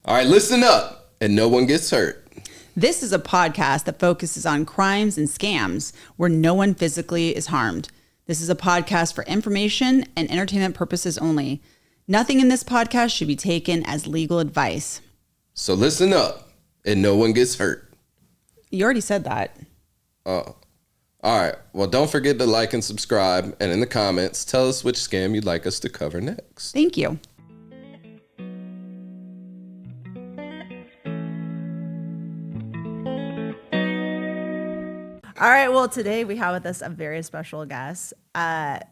All right, listen up, and no one gets hurt. This is a podcast that focuses on crimes and scams where no one physically is harmed. This is a podcast for information and entertainment purposes only. Nothing in this podcast should be taken as legal advice. So listen up, and no one gets hurt. You already said that. Oh. All right. Well, don't forget to like and subscribe, and in the comments, tell us which scam you'd like us to cover next. Thank you. All right, well, today we have with us a very special guest.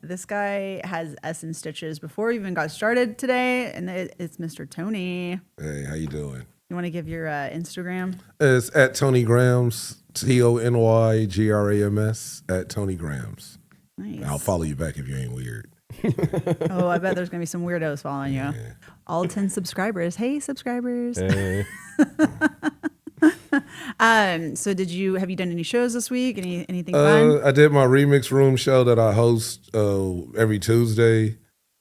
This guy has S in stitches before we even got started today, and it's Mr. Tony. Hey, how you doing? You want to give your Instagram? It's at Tony Grams, TonyGrams, at Tony Grams. Nice. I'll follow you back if you ain't weird. Oh, I bet there's going to be some weirdos following you. Yeah. All 10 subscribers. Hey, subscribers. Hey. So have you done any shows this week? Anything fun? I did my Remix Room show that I host every Tuesday.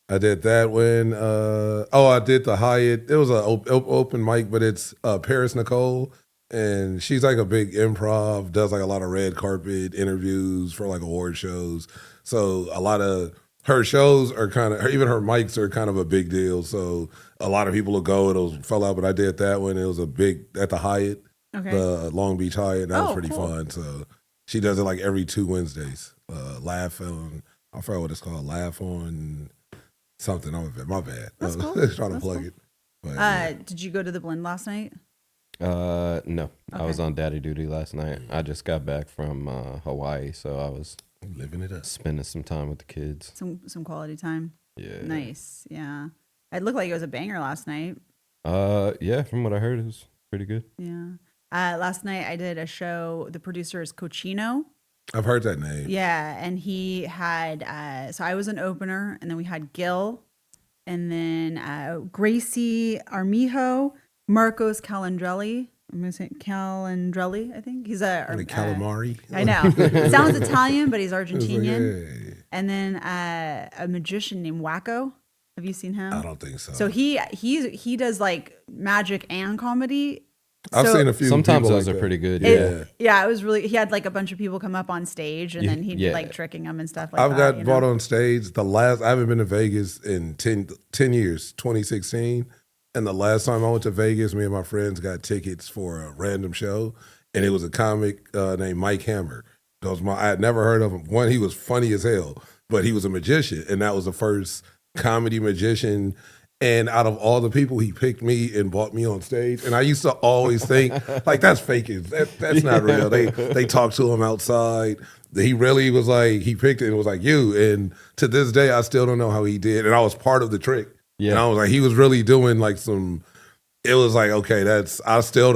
I did that one. I did the Hyatt. It was an open mic, but it's Paris Nicole, and she's like a big improv, does like a lot of red carpet interviews for like award shows. So a lot of her shows are even her mics are kind of a big deal. So a lot of people will go, it'll fell out, but I did that one. It was a big, at the Hyatt. Okay. The Long Beach Hyatt. That was pretty cool. fun. So she does it like every 2 Wednesdays. Laugh on, I forgot what it's called. Laugh on something. My bad. That's cool. Trying to plug cool. it. But, Did you go to the Blend last night? No. Okay. I was on daddy duty last night. I just got back from Hawaii, so I was living it up. spending some time with the kids. Some quality time. Yeah. Nice. Yeah. It looked like it was a banger last night. Yeah, from what I heard, it was pretty good. Yeah. Last night I did a show. The producer is Cochino. I've heard that name. Yeah, and he had so I was an opener, and then we had Gil, and then Gracie Armijo, Marcos Calandrelli. I'm gonna say Calandrelli. I think he's Calamari. I know. It sounds Italian, but he's Argentinian. Like, hey. And then a magician named Wacko. Have you seen him? I don't think so. So he does like magic and comedy. I've seen a few. Sometimes people those like are that. pretty good. Yeah, it was really. He had like a bunch of people come up on stage, and then he'd be like tricking them and stuff like I've that. got brought on stage. I haven't been to Vegas in 10 years, 2016. And the last time I went to Vegas, me and my friends got tickets for a random show. And it was a comic named Mike Hammer. I had never heard of him. One, he was funny as hell, but he was a magician. And that was the first comedy magician. And out of all the people, he picked me and brought me on stage. And I used to always think, like, that's fake. That's not real. They talked to him outside. He really was like, he picked it and was like, you. And to this day, I still don't know how he did. And I was part of the trick. Yeah. And I was like, he was really doing like it was like, okay, I still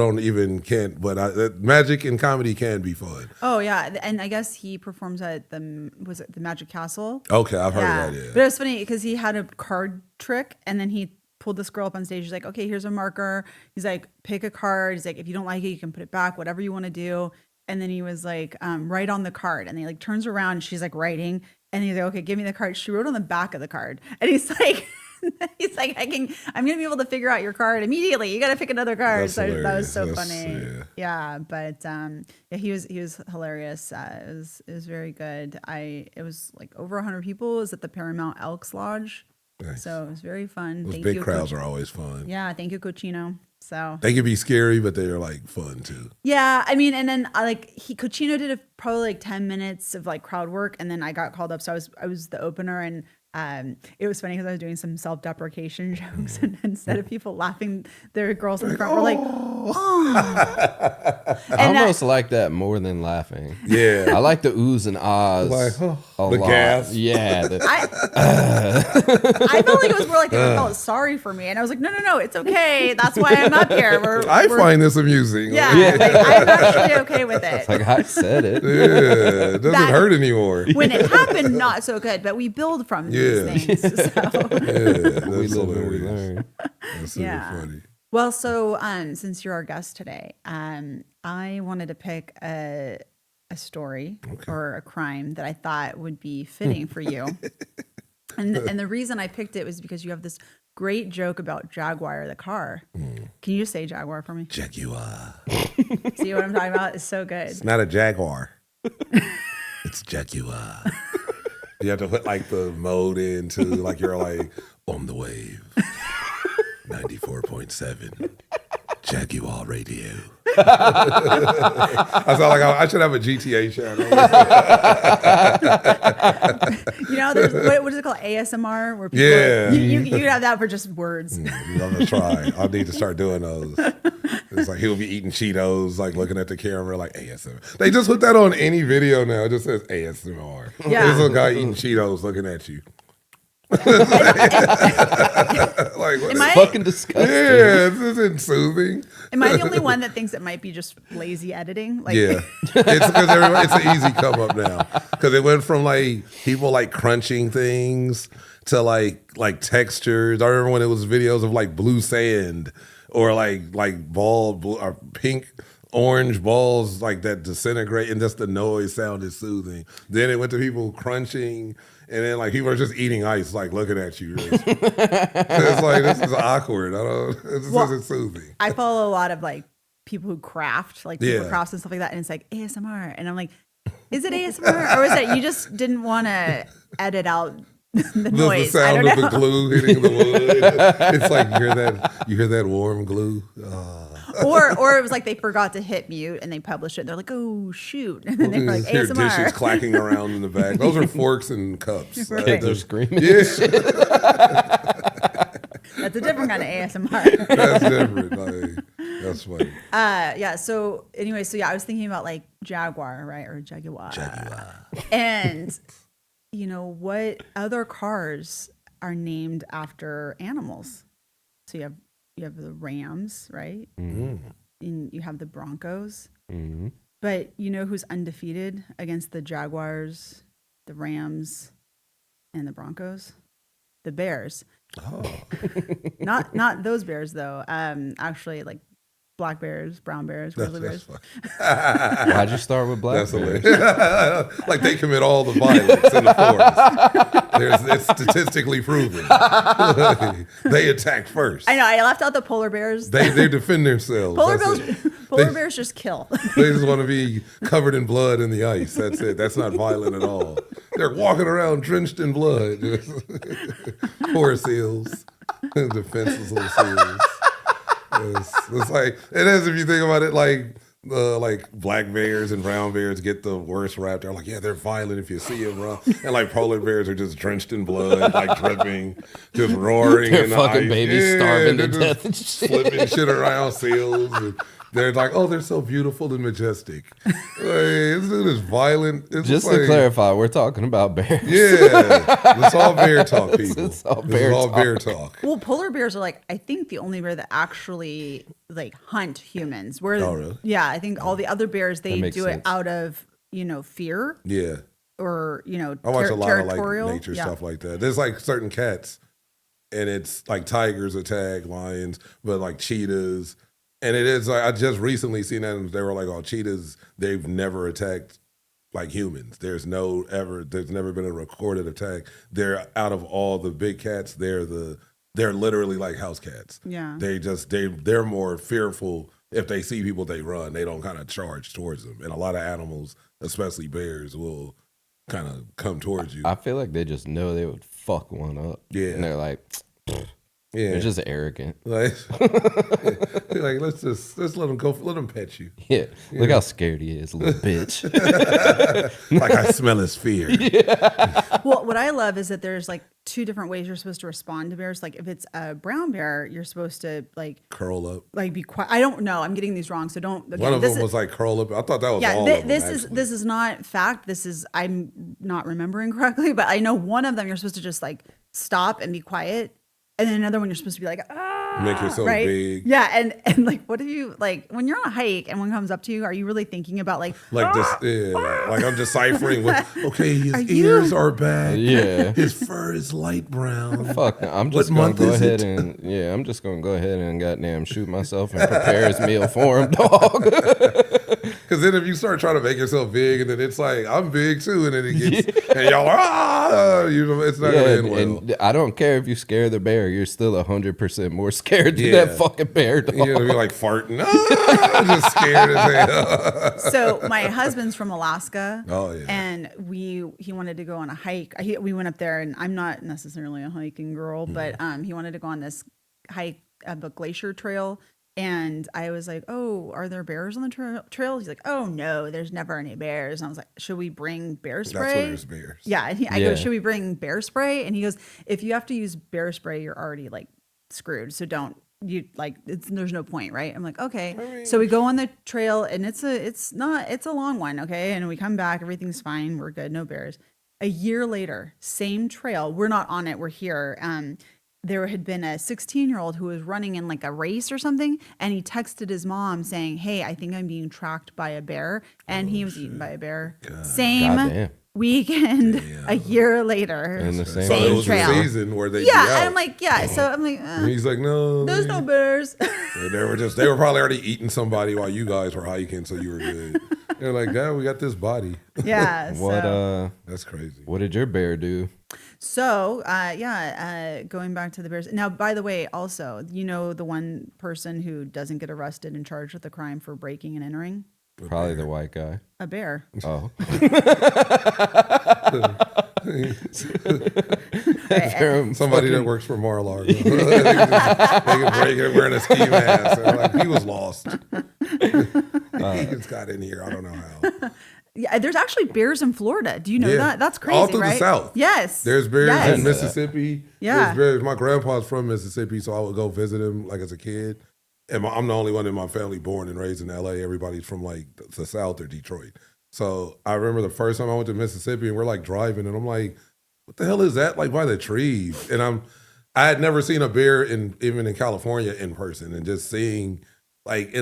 can't, but magic and comedy can be fun. Oh yeah, and I guess he performs at the Magic Castle. Okay, I've heard of that, yeah. But it was funny because he had a card trick, and then he pulled this girl up on stage. He's like, okay, here's a marker. He's like, pick a card. He's like, if you don't like it, you can put it back, whatever you want to do. And then he was like, write on the card. And he like turns around and she's like writing. And he's like, okay, give me the card. She wrote on the back of the card. And he's like, I'm going to be able to figure out your card immediately. You got to pick another card. That's So hilarious. that was so That's, funny. Yeah. But he was hilarious. It was very good. It was like over 100 people. It was at the Paramount Elks Lodge. Nice. So it was very fun. Those big crowds are always fun. Yeah. Thank you, Cochino. So they can be scary, but they're like fun too. Yeah, I mean, and then Cochino did probably like 10 minutes of like crowd work, and then I got called up, so I was the opener, and it was funny because I was doing some self-deprecation jokes, and instead of people laughing, there were girls in the front were like, oh. I almost like that more than laughing. Yeah, I like the oohs and ahs. Like, a the lot. gas. Yeah. I felt like it was more like they felt sorry for me, and I was like, no, it's okay. That's why I'm up here. I find this amusing. Yeah. Like, I'm actually okay with it. It's like I said it. Yeah, it doesn't hurt anymore. When it happened, not so good, but we build from these things. So. Yeah, We live and we learn. That's super funny. Well, so since you're our guest today, I wanted to pick a story or a crime that I thought would be fitting for you. And the reason I picked it was because you have this great joke about Jaguar, the car. Can you say Jaguar for me? Jaguar. See what I'm talking about? It's so good. It's not a Jaguar. It's Jaguar. You have to put like the mode into like you're like on the wave. 94.7 Jaguar radio. I sound like I should have a GTA channel. There's what is it called? ASMR, where people you could have that for just words. I'm gonna try. I need to start doing those. It's like he'll be eating Cheetos, like looking at the camera, like ASMR. They just put that on any video now. It just says ASMR. Yeah. There's a guy eating Cheetos looking at you. Like, it's fucking disgusting. Yeah, this isn't soothing. Am I the only one that thinks it might be just lazy editing? Like, yeah, it's because it's an easy come up now. Because it went from like people like crunching things to like textures. I remember when it was videos of like blue sand or like or pink. Orange balls like that disintegrate, and just the noise sounded soothing. Then it went to people crunching, and then like people are just eating ice, like looking at you. It's like, this is awkward. This isn't soothing. I follow a lot of like people who craft, like people crafts and stuff like that, and it's like ASMR, and I'm like, is it ASMR or is it you just didn't want to edit out the noise? The sound of the glue hitting the wood. It's like you hear that warm glue. Or it was like they forgot to hit mute and they published it. They're like, oh shoot, and then they're like ASMR. Dishes clacking around in the back. Those are forks and cups. Right. Kids are screaming. Yeah. That's a different kind of ASMR. That's different. Like, that's funny. So anyway, I was thinking about like Jaguar, right, or Jaguar. Jaguar. And what other cars are named after animals? So you have the Rams, right? Mm-hmm. And you have the Broncos. Mm-hmm. But you know who's undefeated against the Jaguars, the Rams, and the Broncos? The Bears. Oh. Not those bears though. Actually, like black bears, brown bears, grizzly bears. Why'd you start with black bears? Like they commit all the violence in the forest. It's statistically proven. They attack first. I know. I left out the polar bears. They defend themselves. Polar bears just kill. They just want to be covered in blood in the ice. That's it. That's not violent at all. They're walking around drenched in blood. Poor seals. Defenseless little seals. It's like it is if you think about it. Like black bears and brown bears get the worst rap. They're like, yeah, they're violent if you see them run. And like polar bears are just drenched in blood, like dripping, just roaring. They're in the fucking ice. babies starving to death and shit. Flipping shit around seals. And they're like, oh, they're so beautiful and majestic. Like, this dude is violent. It's Just like, to clarify, we're talking about bears. Yeah, it's all bear talk, people. It's all This is all bear talk. Well, polar bears are like, I think the only bear that actually like hunt humans. Where, Oh, really? Yeah, I think all the other bears, they makes do it sense. out of, fear Yeah. or, I watch a lot of like territorial. nature stuff like that. There's like certain cats, and it's like tigers attack lions, but like cheetahs. And it is like I just recently seen that and they were like, oh, cheetahs, they've never attacked like humans. There's never been a recorded attack. They're out of all the big cats, they're literally like house cats. Yeah. They're more fearful. If they see people, they run. They don't kind of charge towards them. And a lot of animals, especially bears, will kind of come towards you. I feel like they just know they would fuck one up. Yeah. And they're like, Yeah, they're just arrogant. like let's let them go. Let them pet you. Yeah. Look how scared he is, little bitch. Like I smell his fear. Well, what I love is that there's like two different ways you're supposed to respond to bears. Like if it's a brown bear, you're supposed to like Curl up. like be quiet. I don't know. I'm getting these wrong, so don't. Again, One of them was like curl up. I thought that was all of them. This is not fact. I'm not remembering correctly, but I know one of them you're supposed to just like stop and be quiet. And then another one, you're supposed to be like, Make yourself right? big. Yeah, and like, what do you like when you're on a hike and one comes up to you? Are you really thinking about like this? Yeah, like I'm deciphering. Okay, his Are ears you- are back. Yeah. His fur is light brown. Fuck, I'm What just gonna month go is ahead it? and I'm just gonna go ahead and goddamn shoot myself and prepare his meal for him, dog. Because then if you start trying to make yourself big, and then it's like, I'm big too, and then it gets, and y'all are, it's not going to end well. And I don't care if you scare the bear, you're still 100% more scared than that fucking bear dog. You're going to be like farting, just scared as hell. So my husband's from Alaska. Oh, yeah. And he wanted to go on a hike. We went up there, and I'm not necessarily a hiking girl, but he wanted to go on this hike of a glacier trail. And I was like, oh, are there bears on the trail? He's like, oh, no, there's never any bears. And I was like, should we bring bear spray? That's when there's bears. Yeah. And I go, should we bring bear spray? And he goes, if you have to use bear spray, you're already like screwed. So there's no point, right? I'm like, okay. So we go on the trail, and it's a long one. Okay. And we come back, everything's fine. We're good. No bears. A year later, same trail. We're not on it. We're here. There had been a 16-year-old who was running in like a race or something, and he texted his mom saying, hey, I think I'm being tracked by a bear. And he was eaten by a bear. Same weekend, a year later. In the same So it was trail. a season where they And I'm like, so I'm like, and he's like, no. there's no bears. And they were probably already eating somebody while you guys were hiking, so you were good. They're like, God, we got this body. Yeah. That's crazy. What did your bear do? So, going back to the bears. Now, by the way, also, the one person who doesn't get arrested and charged with a crime for breaking and entering? Probably the white guy. A bear. Oh. Somebody that works for Mar-a-Lago. they can break it wearing a ski mask. They're like, he was lost. He just got in here. I don't know how. Yeah, there's actually bears in Florida. Do you know that? That's crazy, all through right? the South. Yes. There's bears in Mississippi. Yeah. There's bears. My grandpa's from Mississippi, so I would go visit him like as a kid. And I'm the only one in my family born and raised in LA. Everybody's from like the South or Detroit. So I remember the first time I went to Mississippi, and we're like driving, and I'm like, what the hell is that? Like by the trees. And I had never seen a bear even in California in person, and just seeing like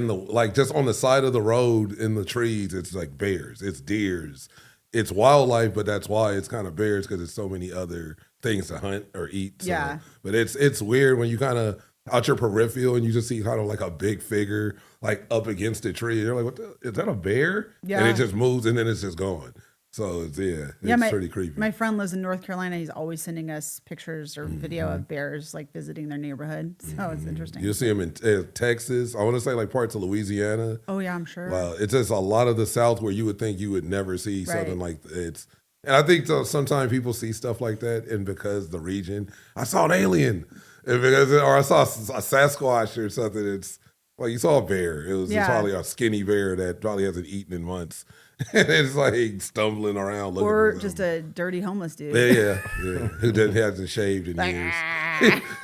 just on the side of the road in the trees, it's like bears, it's deers, it's wildlife, but that's why it's kind of bears, because there's so many other things to hunt or eat. So. Yeah. But it's weird when you kind of out your peripheral and you just see kind of like a big figure like up against a tree. You're like, is that a bear? Yeah. And it just moves and then it's just gone. So it's pretty creepy. My friend lives in North Carolina. He's always sending us pictures or video of bears like visiting their neighborhood. So it's interesting. You'll see them in Texas. I want to say like parts of Louisiana. Oh yeah, I'm sure. Wow, it's just a lot of the South where you would think you would never see something like it's. And I think sometimes people see stuff like that, and because the region, I saw an alien, or I saw a Sasquatch or something. It's like you saw a bear. It was probably a skinny bear that probably hasn't eaten in months. And it's like stumbling around. Looking or for just a dirty homeless dude. Yeah. Who hasn't shaved in years.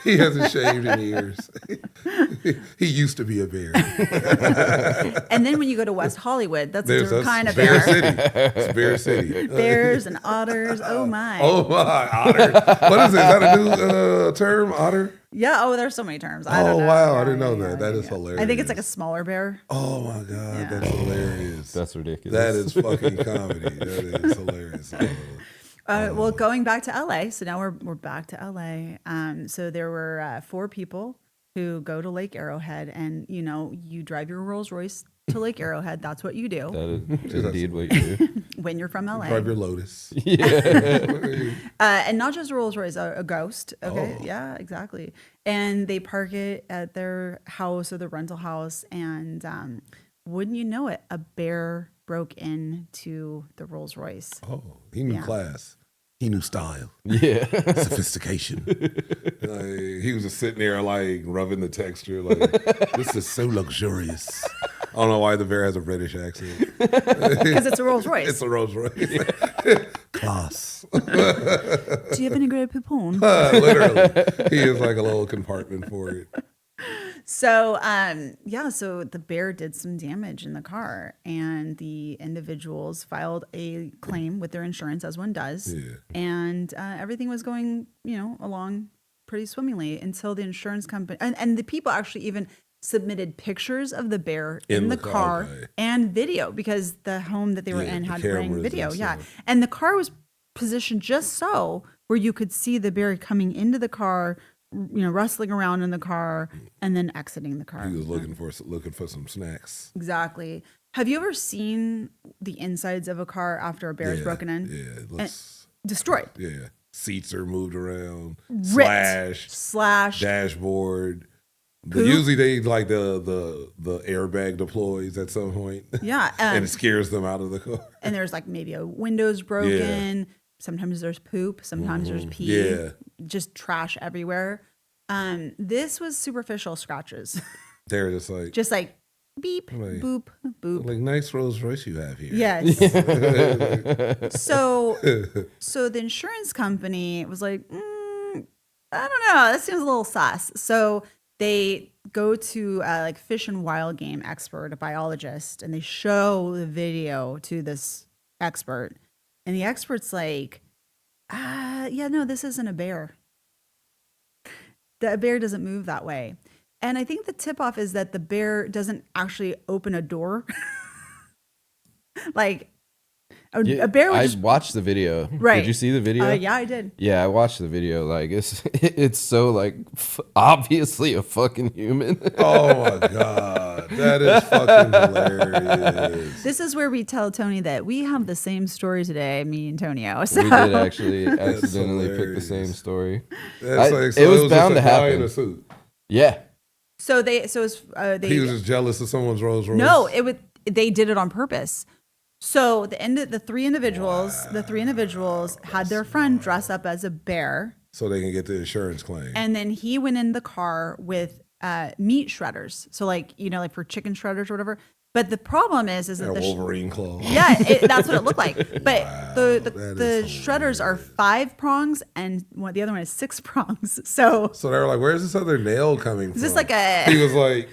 He hasn't shaved in years. He used to be a bear. And then when you go to West Hollywood, that's a different kind of Bear bear. City. It's Bear City. Bears and otters. Oh my. Oh my, otter. What is it? Is that a new term, otter? Yeah. Oh, there's so many terms. I don't know. Wow. Yeah, I didn't know yeah, that. That is hilarious. I think it's like a smaller bear. Oh my God. That's hilarious. That's ridiculous. That is fucking comedy. That is hilarious. Well, going back to LA. So now we're back to LA. So there were 4 people who go to Lake Arrowhead, and you drive your Rolls Royce to Lake Arrowhead. That's what you do. That is indeed what you do. When you're from LA. Drive your Lotus. And not just a Rolls Royce, a Ghost. Okay. Oh. Yeah, exactly. And they park it at their house or the rental house. And wouldn't you know it, a bear broke into the Rolls Royce. Oh, he knew class. He knew style. Yeah. Sophistication. He was just sitting there like rubbing the texture. Like, this is so luxurious. I don't know why the bear has a British accent. Because it's a Rolls Royce. It's a Rolls Royce. Class. Do you have any Grey Poupon? Literally. He is like a little compartment for it. So, so the bear did some damage in the car, and the individuals filed a claim with their insurance, as one does. Yeah. And everything was going, along pretty swimmingly until the insurance company, and the people actually even submitted pictures of the bear in the car and video, because the home that they were in had running video. Yeah. And the car was positioned just so where you could see the bear coming into the car, rustling around in the car and then exiting the car. He was looking for some snacks. Exactly. Have you ever seen the insides of a car after a bear is broken in? Yeah, it looks destroyed. Yeah, seats are moved around, Ripped. Slash, dashboard. But usually they like the airbag deploys at some point. Yeah, and it scares them out of the car. And there's like maybe a window's broken. Yeah. Sometimes there's poop. Sometimes there's pee. Yeah, just trash everywhere. This was superficial scratches. They're just like beep, boop, boop. Like, nice Rolls Royce you have here. Yes. So the insurance company was like, I don't know. That seems a little sus. So they go to like fish and wild game expert, a biologist, and they show the video to this expert. And the expert's like, yeah, no, this isn't a bear. The bear doesn't move that way. And I think the tip-off is that the bear doesn't actually open a door. Like, a bear would I watched the video. Right. Did you see the video? Yeah, I did. Yeah, I watched the video. Like, it's so, like, obviously a fucking human. Oh, my God. That is fucking hilarious. This is where we tell Tony that we have the same story today, me and Tonio. So. We did actually accidentally pick the same story. It was bound to happen. In a suit. Yeah. He was just jealous of someone's Rolls Royce. No, they did it on purpose. So the three individuals had their friend dress up as a bear, so they can get the insurance claim. And then he went in the car with meat shredders, so like for chicken shredders or whatever. But the problem is that the Wolverine claw. Yeah, that's what it looked like. But the shredders are 5 prongs, and the other one is 6 prongs. So they were like, "Where's this other nail coming from?" Is this like He was like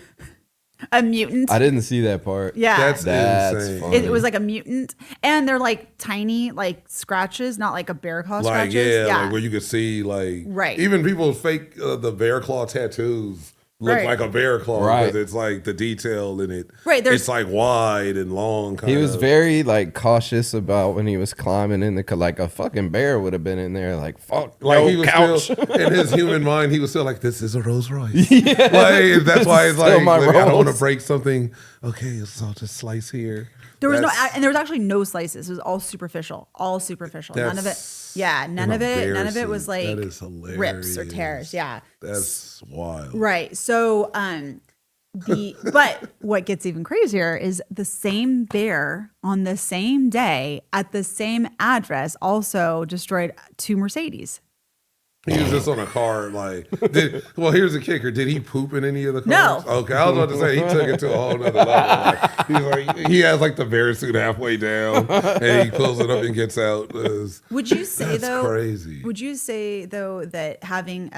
a mutant. I didn't see that part. Yeah, that's insane. Funny. It was like a mutant, and they're like tiny, like scratches, not like a bear claw scratches. Yeah, like where you could see like right. Even people fake the bear claw tattoos. Look like a bear claw because it's like the detail in it. Right, it's like wide and long. He was very like cautious about when he was climbing in like a fucking bear would have been in there. Like fuck, like he was couch. Still, in his human mind, he was still like, "This is a Rolls Royce." Yeah, like, that's why it's like I don't want to break something. Okay, so I'll just slice here. There was there was actually no slices. It was all superficial. None of it. Yeah, none of it was like that is hilarious. Rips or tears. Yeah, that's wild. Right. So, but what gets even crazier is the same bear on the same day at the same address also destroyed 2 Mercedes. He was just on a car, like, here's the kicker. Did he poop in any of the cars? No. Okay, I was about to say, he took it to a whole nother level. He has, like, the bear suit halfway down, and he pulls it up and gets out. Would you say, that's crazy. Would you say, though, that having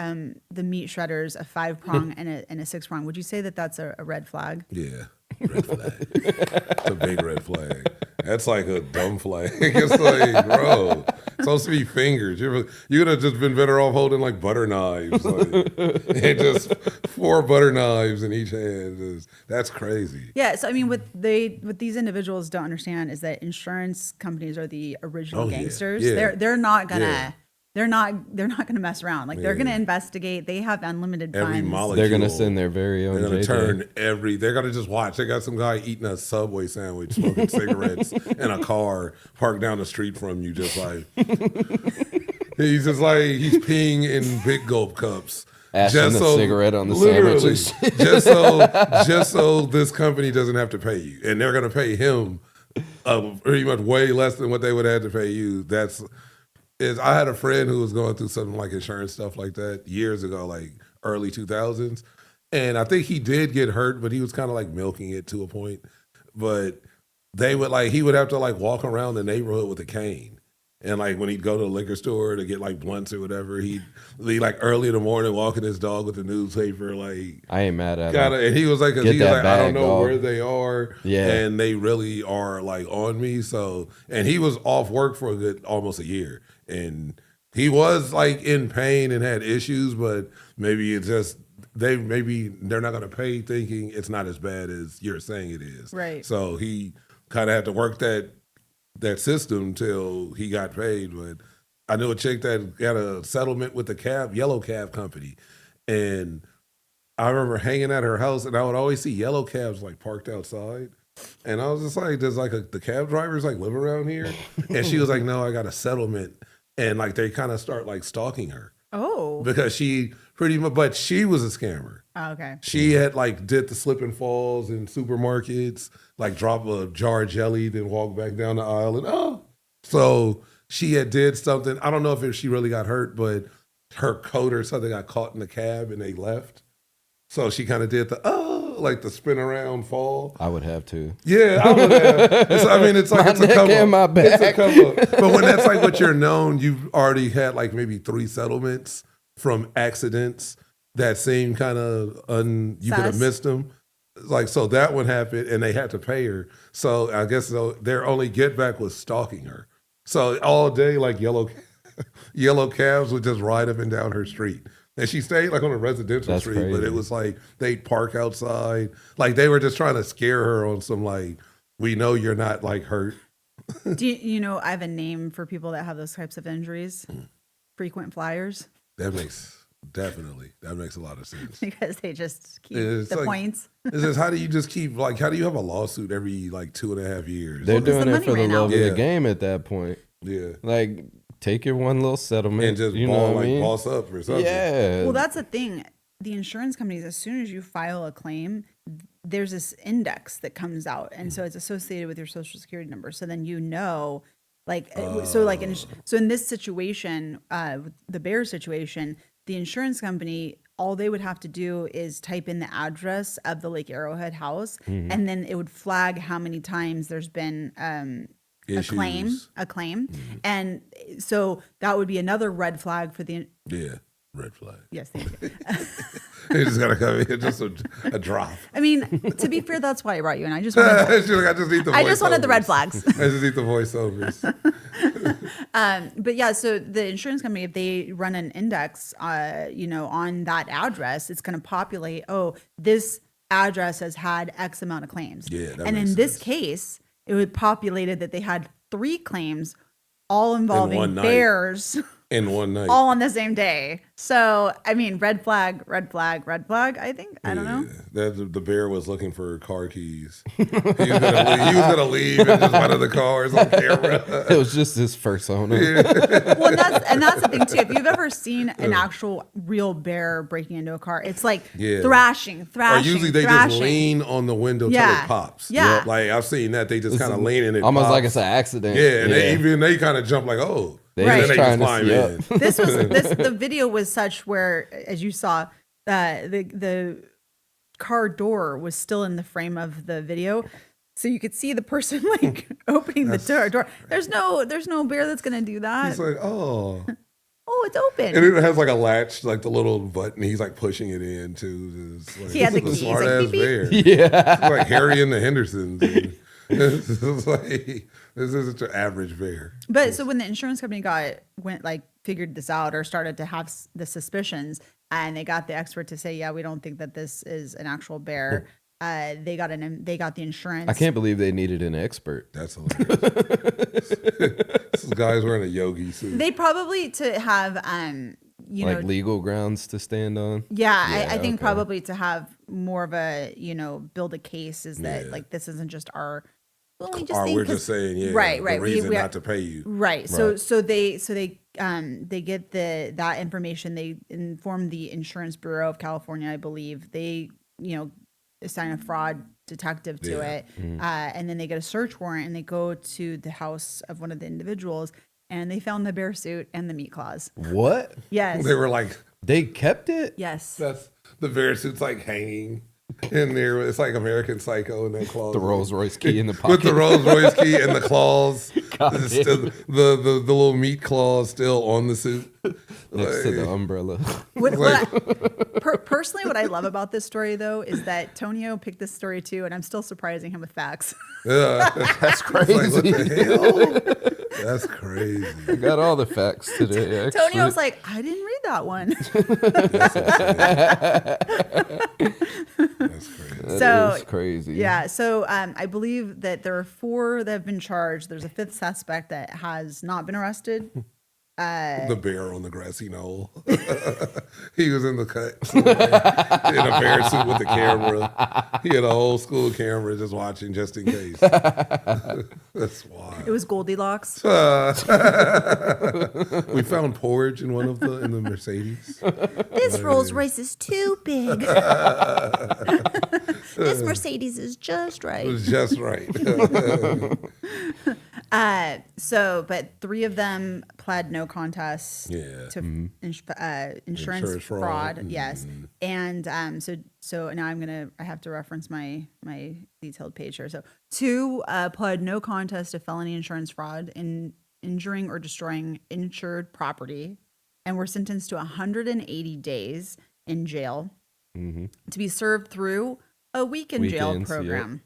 the meat shredders, a 5-prong and a 6-prong, would you say that that's a red flag? Yeah, red flag. It's a big red flag. That's like a dumb flag. It's like, bro, it's supposed to be fingers. You would have just been better off holding like butter knives, and just 4 butter knives in each hand. That's crazy. Yeah. So I mean, what these individuals don't understand is that insurance companies are the original gangsters. Yeah. They're not gonna. Yeah. They're not going to mess around. Like they're going to investigate. They have unlimited funds. Molecule, they're going to send their very own. They're going to turn they're going to just watch. They got some guy eating a Subway sandwich, smoking cigarettes in a car parked down the street from you. Just like he's peeing in big gulp cups. Ashing the cigarette on the sandwiches. just so this company doesn't have to pay you, and they're going to pay him pretty much way less than what they would have to pay you. I had a friend who was going through something like insurance stuff like that years ago, like early 2000s. And I think he did get hurt, but he was kind of like milking it to a point. But he would have to like walk around the neighborhood with a cane. And like when he'd go to the liquor store to get like blunts or whatever, he'd be like early in the morning walking his dog with the newspaper. Like I ain't mad at him. And he was like, I don't know where they are. Yeah. And they really are like on me. So, and he was off work for almost a year. And he was like in pain and had issues, but maybe it's just they're not going to pay thinking it's not as bad as you're saying it is. Right. So he kind of had to work that system till he got paid. But I knew a chick that got a settlement with the yellow cab company, And I remember hanging at her house, and I would always see yellow cabs like parked outside. And I was just like, does like the cab drivers like live around here? And she was like, no, I got a settlement. And like they kind of start like stalking her. Oh. Because she pretty much, but she was a scammer. Oh, okay. She had like did the slip and falls in supermarkets, like drop a jar of jelly, then walk back down the aisle and So she had did something. I don't know if she really got hurt, but her coat or something got caught in the cab and they left. So she kind of did like the spin around fall. I would have to. Yeah, I would have. It's like it's a neck come and my up. It's a back. come up. But when that's like what you're known, you've already had like maybe 3 settlements from accidents that seem kind of you could have missed them. Like, so that one happened and they had to pay her. So I guess their only get back was stalking her. So all day, like yellow cabs would just ride up and down her street. And she stayed like on a residential street, crazy. but it was like they'd park outside. Like they were just trying to scare her on some like, we know you're not like hurt. Do you know, I have a name for people that have those types of injuries. Frequent flyers. That makes a lot of sense. Because they just keep It's the like, points. It's just, how do you have a lawsuit every like 2.5 years? They're Well, 'cause doing the it money for the ran out. love of Yeah. the game at that point. Yeah. Like, take your one little settlement And just you know what I mean? boss up or something. Yeah. Well, that's the thing. The insurance companies, as soon as you file a claim, there's this index that comes out, and so it's associated with your social security number. So then you know, like, so in this situation, the bear situation, the insurance company, all they would have to do is type in the address of the Lake Arrowhead house, and then it would flag how many times there's been a claim, and so that would be another red flag for the. Yeah. Red flag. Yes, thank you. You just gotta come in, just a drop. I mean, to be fair, that's why I brought you in. I just wanted. She's like, I just wanted the red flags. I just need the voiceovers. But yeah, so the insurance company, if they run an index, on that address, it's going to populate. Oh, this address has had X amount of claims. Yeah, that and makes in this sense. case, it would populated that they had 3 claims, all one involving night. bears. In one night. All on the same day. So, I mean, red flag, I think. I don't know. The bear was looking for car keys. He was gonna leave in just one of the cars on camera. It was just his first owner. Well, and that's the thing too. If you've ever seen an actual real bear breaking into a car, it's like thrashing. Or usually they just lean on the window till it pops. Yeah. Like I've seen that. They just kind of lean and it Almost pops. like it's an accident. Yeah, and they kind of jump like, oh. They Right. just They trying just to climb yep. in. The video was such where, as you saw, the car door was still in the frame of the video. So you could see the person like opening the door. There's no bear that's gonna do that. He's like, oh. Oh, it's open. And it has like a latch, like the little button. He's like pushing it in too. It's like, He had the this is keys, a smart like, ass beep, bear. Yeah. It's like Harry and the Hendersons. It's like, this isn't your average bear. But so when the insurance company figured this out or started to have the suspicions, and they got the expert to say, yeah, we don't think that this is an actual bear. They got the insurance. I can't believe they needed an expert. That's hilarious. This guy's wearing a yogi suit. They probably to have legal grounds to stand on. Yeah, I think probably to have more of a build a case is that like this isn't just our. Well, we're just saying, right. The reason not to pay you. Right. So they get that information. They inform the Insurance Bureau of California, I believe. They assign a fraud detective to it, and then they get a search warrant and they go to the house of one of the individuals and they found the bear suit and the meat claws. What? Yes. They were like, they kept it? Yes. that's the bear suit's like hanging in there. It's like American Psycho in that claws. The Rolls Royce key in the pocket. With the Rolls Royce key and the claws. God It's still, the little meat claws still on the suit. Next to the umbrella. Personally, what I love about this story, though, is that Tonio picked this story too, and I'm still surprising him with facts. Yeah. That's crazy. Like, what the hell? That's crazy. I got all the facts today. Actually. Tonio's like, I didn't read that one. That's crazy. That is crazy. Yeah. So I believe that there are 4 that have been charged. There's a 5th suspect that has not been arrested. The bear on the grassy knoll. He was in the cut somewhere, in a bear suit with the camera. He had a old school camera just watching just in case. That's wild. It was Goldilocks. We found porridge in the Mercedes. This Rolls Royce is too big. This Mercedes is just It right. was just right. But 3 of them pled no contest Yeah. to insurance fraud. Yes, and so now I have to reference my detailed page here. So 2 pled no contest to felony insurance fraud in injuring or destroying insured property, and were sentenced to 180 days in jail to be served through a week in jail Weekends, program.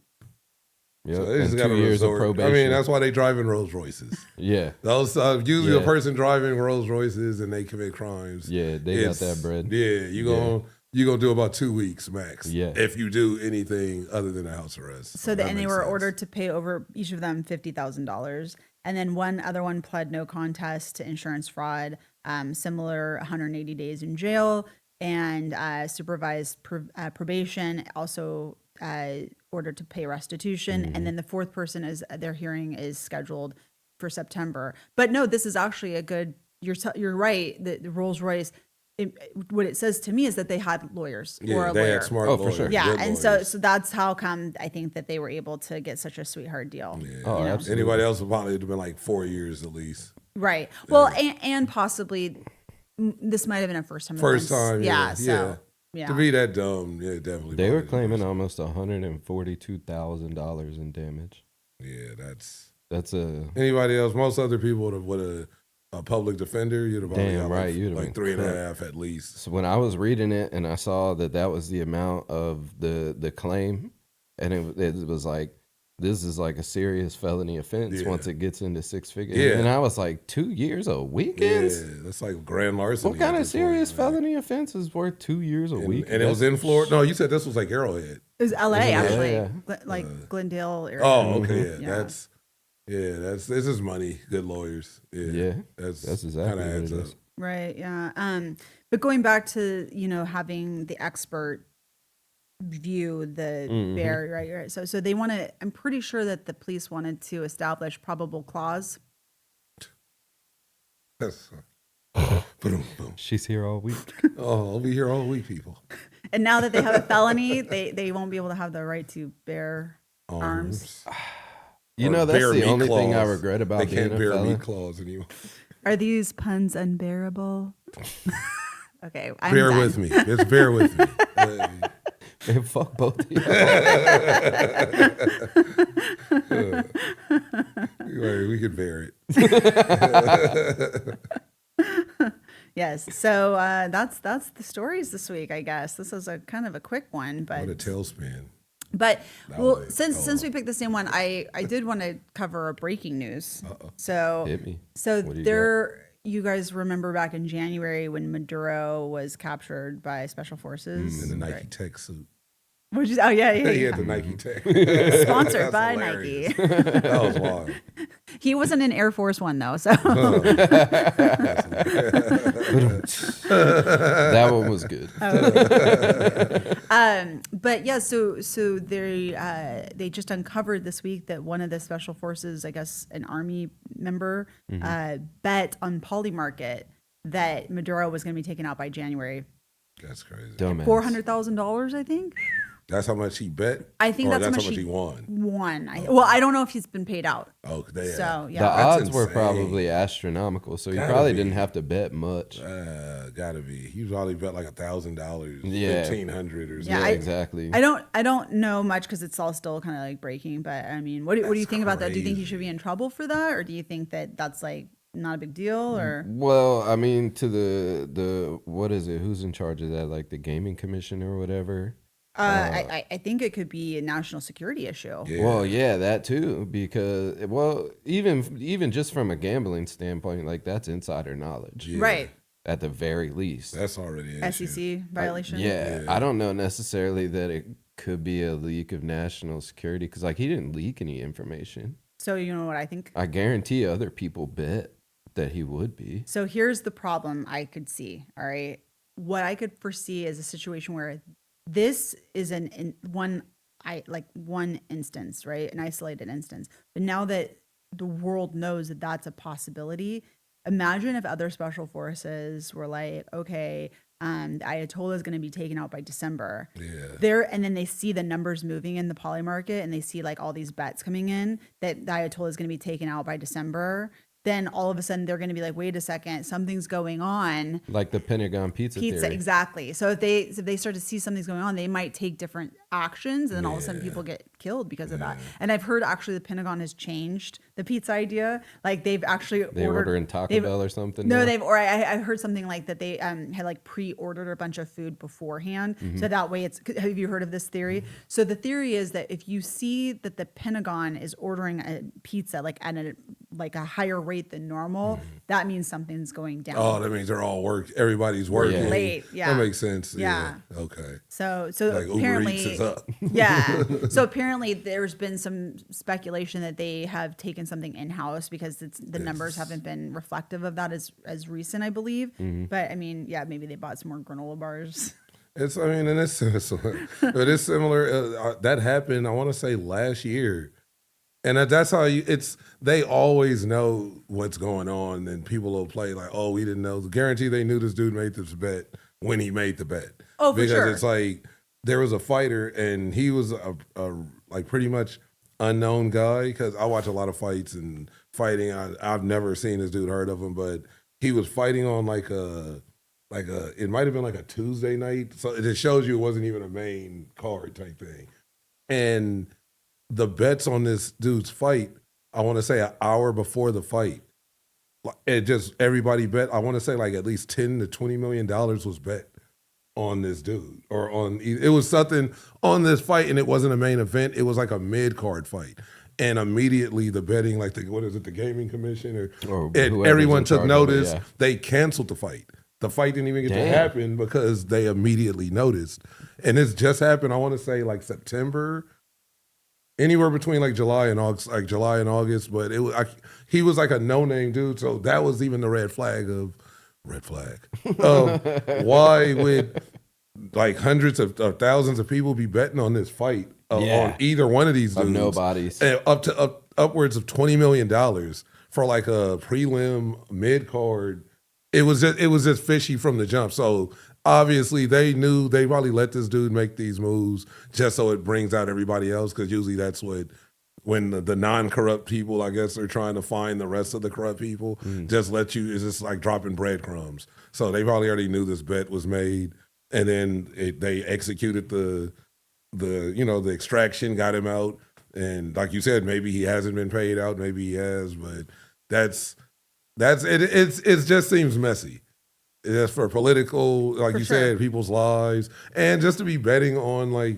Yep. So they just and got 2 to years of resort. probation. I mean, that's why they drive in Rolls Royces. Yeah. Those usually Yeah. a person driving Rolls Royces and they commit crimes. Yeah, they got that bread. Yeah, you gonna do about 2 weeks max. Yeah. If you do anything other than a house arrest. So that and they makes were sense. ordered to pay over each of them $50,000, and then one other one pled no contest to insurance fraud, similar 180 days in jail, and supervised probation, also ordered to pay restitution, and then the 4th person their hearing is scheduled for September. But no, this is actually a good. You're right. The Rolls Royce. What it says to me is that they had lawyers Yeah, or a they lawyer. had smart Oh, for lawyers. sure. Yeah, good and lawyers. so that's how come I think that they were able to get such a sweetheart deal. Yeah. Oh, absolutely. Anybody else would probably have been like 4 years at least. Right. Well, and possibly this might have been a first time. First offense. time, Yeah. yeah. So yeah. To be that dumb, yeah, definitely. They were probably claiming the almost $142,000 in damage. worst. Yeah, that's That's a anybody else. Most other people would a public defender. You'd have probably Damn got right, you'd have like been 3.5 at least. So when I was reading it and I saw that was the amount of the claim, and it was like, this is like a serious felony offense Yeah. once it gets into 6 figures. Yeah. And I was like, 2 years of Yeah, weekends? that's like grand larceny. What kind at of this serious point, man. felony offense is worth 2 years a week? And it was in Florida. No, you said this was like Arrowhead. It was LA Yeah, actually, yeah. like Glendale area. Oh, okay. Yeah. This is money. Good lawyers. Yeah, Yeah, that's exactly kinda what it adds is. up. Right. Yeah. But going back to having the expert view the bear, right? So they want to. I'm pretty sure that the police wanted to establish probable cause. That's boom, boom. She's here all week. Oh, I'll be here all week, people. And now that they have a felony, they won't be able to have the right to bear arms. You Or know, that's bear the meat only thing I claws. regret about They being can't a bear felon. meat claws anymore. Are these puns unbearable? Okay, I'm Bear done. with me. Just bear with me. Man, fuck both of you. We could bear it. Yes. So that's the stories this week, I guess. This is a kind of a quick one, but What a tailspin. But well, was it. since we picked the same one, I did want to cover a breaking news. So Hit me. So What do you there, you guys remember back in January when Maduro was captured by special forces? In the Nike Tech suit. Which is, oh yeah, He yeah. had the Nike Tech. Sponsored That's by hilarious. Nike. That was wild. He wasn't in Air Force One though, so That one was good. But yeah, so they just uncovered this week that one of the special forces, I guess an army member, bet on Polymarket that Maduro was going to be taken out by January. That's crazy. Dumbass. $400,000, I think. That's how much he bet? I think Or that's how how much he won. Won. Well, I don't know if he's been paid out. Oh, they So The yeah, That's odds were insane. probably astronomical, so he Gotta probably be. didn't have to bet much. Gotta be. He probably bet like $1,000, Yeah. $1,500 or something. Yeah, Yeah, exactly. I don't know much because it's all still kind of like breaking. But I mean, what do you think about that? Do you think he should be in trouble for that, or do you think that that's like not a big deal? Or Well, I mean, to the what is it? Who's in charge of that? Like the gaming commission or whatever? I think it could be a national security issue. Yeah. Well, yeah, that too. Because even just from a gambling standpoint, like that's insider knowledge, Yeah. Right. at the very least. That's already an issue. SEC violation. Yeah, I don't know necessarily that it could be a leak of national security because like he didn't leak any information. So you know what I think? I guarantee other people bet. that he would be. So here's the problem I could see. All right. What I could foresee is a situation where this is one instance, right? An isolated instance. But now that the world knows that that's a possibility, imagine if other special forces were like, okay, the Ayatollah is going to be taken out by December. Yeah. And then they see the numbers moving in the poly market and they see like all these bets coming in that the Ayatollah is going to be taken out by December. Then all of a sudden they're going to be like, wait a second, something's going on. Like the Pentagon pizza theory. Exactly. So if they start to see something's going on, they might take different actions, and then all of a sudden people get killed because of that. And I've heard actually the Pentagon has changed the pizza idea. Like they've actually order in Taco Bell or something. No, I heard something like that they had like pre-ordered a bunch of food beforehand, so that way it's. Have you heard of this theory? So the theory is that if you see that the Pentagon is ordering a pizza like at a higher rate than normal, that means something's going down. Oh, that means they're all everybody's working. Late. Yeah. That makes sense. Yeah. Okay. So like apparently, Uber Eats is up. Yeah. So apparently there's been some speculation that they have taken something in-house because the numbers haven't been reflective of that as recent, I believe. But I mean, yeah, maybe they bought some more granola bars. It's similar. But it's similar. That happened, I want to say last year. And that's how they always know what's going on, and people will play like, oh, we didn't know. Guarantee they knew this dude made this bet when he made the bet. Oh, for sure. Because it's like, there was a fighter, and he was a like pretty much unknown guy, because I watch a lot of fights and fighting. I've never seen this dude, heard of him, but he was fighting on like it might have been like a Tuesday night. So it just shows you it wasn't even a main card type thing. And the bets on this dude's fight, I want to say an hour before the fight, everybody bet, I want to say like at least $10 to $20 million was bet on this dude, or it was something on this fight, and it wasn't a main event. It was like a mid-card fight. And immediately the betting, like the gaming commission and everyone took notice. They canceled the fight. The fight didn't even get to happen because they immediately noticed. And this just happened, I want to say like September, anywhere between like July and August, but he was like a no-name dude, so that was even the red flag. Why would like hundreds of thousands of people be betting on this fight on either one of these dudes? Nobodies. And upwards of $20 million for like a prelim mid-card. It was just fishy from the jump. So obviously, they knew they probably let this dude make these moves just so it brings out everybody else, because usually that's when the non-corrupt people, I guess, are trying to find the rest of the corrupt people, just let you, it's just like dropping breadcrumbs. So they probably already knew this bet was made, and then they executed the extraction, got him out, and like you said, maybe he hasn't been paid out, maybe he has, but it just seems messy. Just for political, like you said, people's lives, and just to be betting on like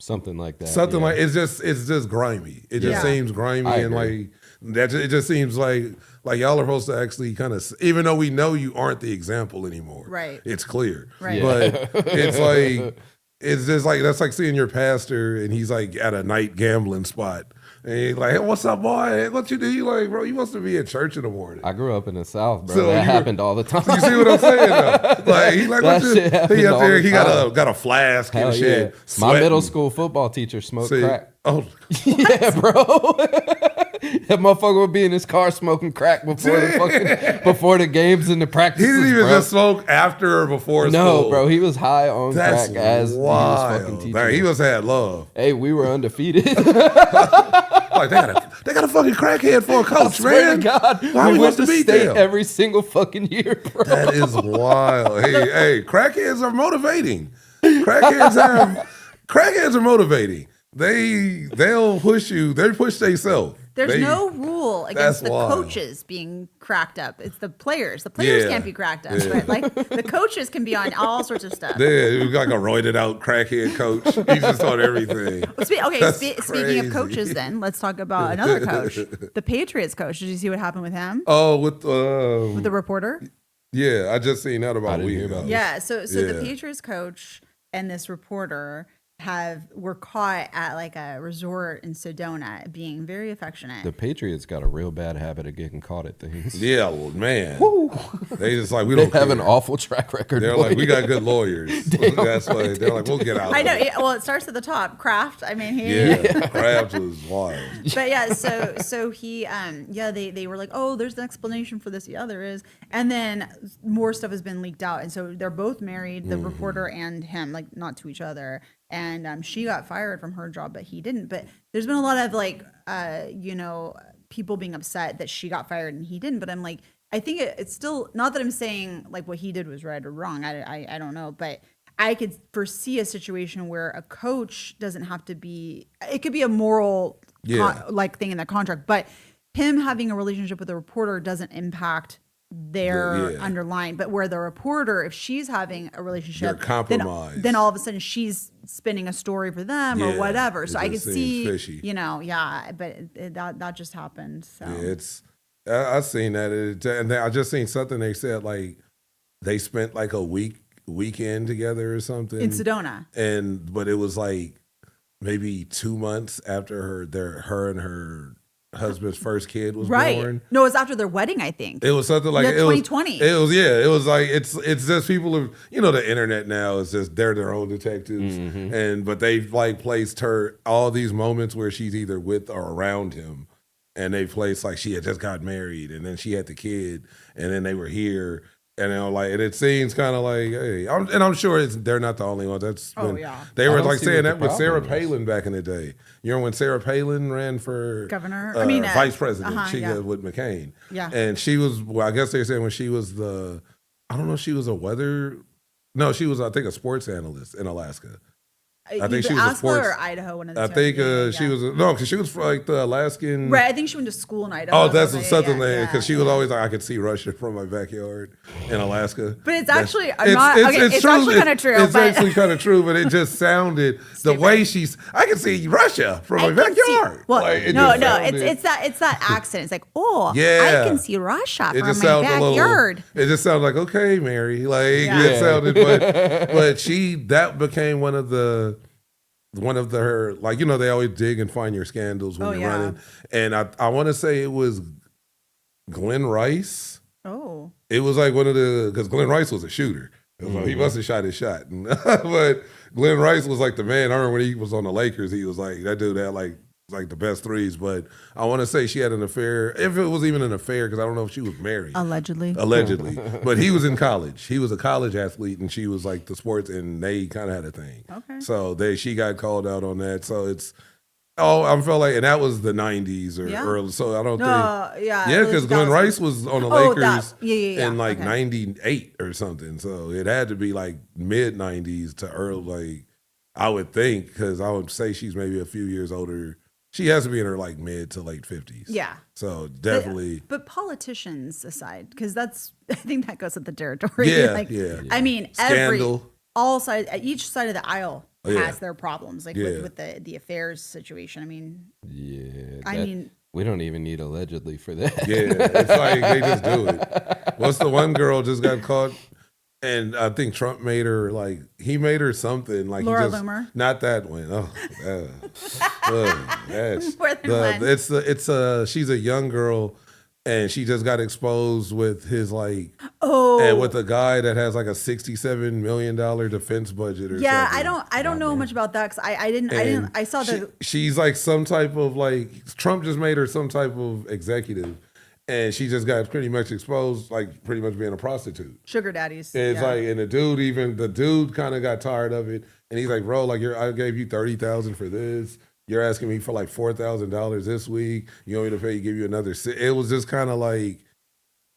something like that. Like it's just grimy. It just seems grimy, and like that. It just seems like y'all are supposed to actually kind of, even though we know you aren't the example anymore. Right. It's clear. Right. But it's like it's just like that's like seeing your pastor and he's like at a night gambling spot. And he's like, hey, what's up, boy? What you do? You like, bro, you supposed to be at church in the morning. I grew up in the South, bro. So that happened all the time. You see what I'm saying, though? Like, he's like, he up there, he got a flask and shit. My middle school football teacher smoked crack. Oh. Yeah, bro. That motherfucker would be in his car smoking crack before the games and the practices. He didn't even just smoke after or before school. No, bro. He was high on crack as he was fucking teaching. Man, he must have had love. Hey, we were undefeated. Like they got a fucking crackhead for a coach, man. To God, why we went to beat state them every single fucking year, bro. That is wild. Hey, crackheads are motivating. Crackheads are motivating. They'll push you. They push themselves. There's no rule against the coaches being cracked up. It's the players. The players can't be cracked up. But like the coaches can be on all sorts of stuff. Yeah, you got like a roided out crackhead coach. He's just on everything. Speaking of coaches, then let's talk about another coach, the Patriots coach. Did you see what happened with him? Oh, with the reporter. Yeah, I just seen that about a week ago. Yeah, so the Patriots coach and this reporter were caught at like a resort in Sedona being very affectionate. The Patriots got a real bad habit of getting caught at things. Yeah, well, man. They just like, we They don't have care. an awful track record. They're like, we got good lawyers. That's why they're like, we'll get out. I know. of it. Yeah, well, it starts at the top. Kraft. I mean, Yeah, Krabs was wild. But yeah, so he, they were like, oh, there's an explanation for this. Yeah, there is. And then more stuff has been leaked out. And so they're both married, the reporter and him, like not to each other. And she got fired from her job, but he didn't. But there's been a lot of like, people being upset that she got fired and he didn't. But I'm like, I think it's still, not that I'm saying like what he did was right or wrong. I don't know, but I could foresee a situation where a coach doesn't have to be, it could be a moral like thing in the contract, but him having a relationship with a reporter doesn't impact their underlying, but where the reporter, if she's having a relationship, then all of a sudden she's spinning a story for them or whatever. So I could see, fishy. but that just happened. So I seen that. And I just seen something they said, like they spent like a weekend together or something in Sedona. But it was like maybe 2 months after her and her husband's first kid was born. No, it was after their wedding, I think. It was something like 2020. It was like it's just people of the internet now is just they're their own detectives, but they've like placed her all these moments where she's either with or around him, and they placed like she had just got married and then she had the kid and then they were here. And it seems kind of like, hey, I'm sure they're not the only ones. They were like saying that with Sarah Palin back in the day. You know when Sarah Palin ran for governor, vice president, with McCain. Yeah, and she was. Well, I guess they're saying when she was I don't know if she was she was I think a sports analyst in Alaska. I think she was a sports or Idaho. One of the I think she was because she was like the Alaskan. Right, I think she went to school in Idaho. Oh, that's something because she was always like, I could see Russia from my backyard in Alaska. But it's actually it's actually kind of true. It's actually kind of true, but it just sounded the way I can see Russia from my backyard. It's that accent. It's like, I can see Russia from my backyard. It just sounds like, okay, Mary, it sounded, but that became one of her, like, they always dig and find your scandals when you're running. And I want to say it was Glenn Rice. Oh. It was like because Glenn Rice was a shooter. Like, he must have shot his shot. But Glenn Rice was like the man. I remember when he was on the Lakers, he was like, that dude had like the best threes. But I want to say she had an affair, if it was even an affair, because I don't know if she was married. Allegedly. But he was in college. He was a college athlete, and she was like the sports, and they kind of had a thing. Okay. So she got called out on that. So I felt like, and that was the 90s or early. So I don't think. Yeah, because Glenn Rice was on the Lakers in 98 or something. So it had to be like mid 90s to early, I would think, because I would say she's maybe a few years older. She has to be in her like mid to late 50s. Yeah. So definitely. But politicians aside, because I think that goes with the territory. Yeah. I mean, Scandal. all sides, each side of the aisle has their problems, with the affairs situation. I mean. Yeah. We don't even need allegedly for that. Yeah. It's like they just do it. What's the one girl just got caught? And I think Trump made her he made her something like Laura Loomer. Not that one. She's a young girl, and she just got exposed with his and with a guy that has like a $67 million defense budget or something. I don't know much about that because I saw that she's like some type of Trump just made her some type of executive. And she just got pretty much exposed, pretty much being a prostitute. Sugar daddies. And it's and the dude kind of got tired of it. And he's like, bro, I gave you $30,000 for this. You're asking me for $4,000 this week. You want me to give you another $6,000. It was just kind of and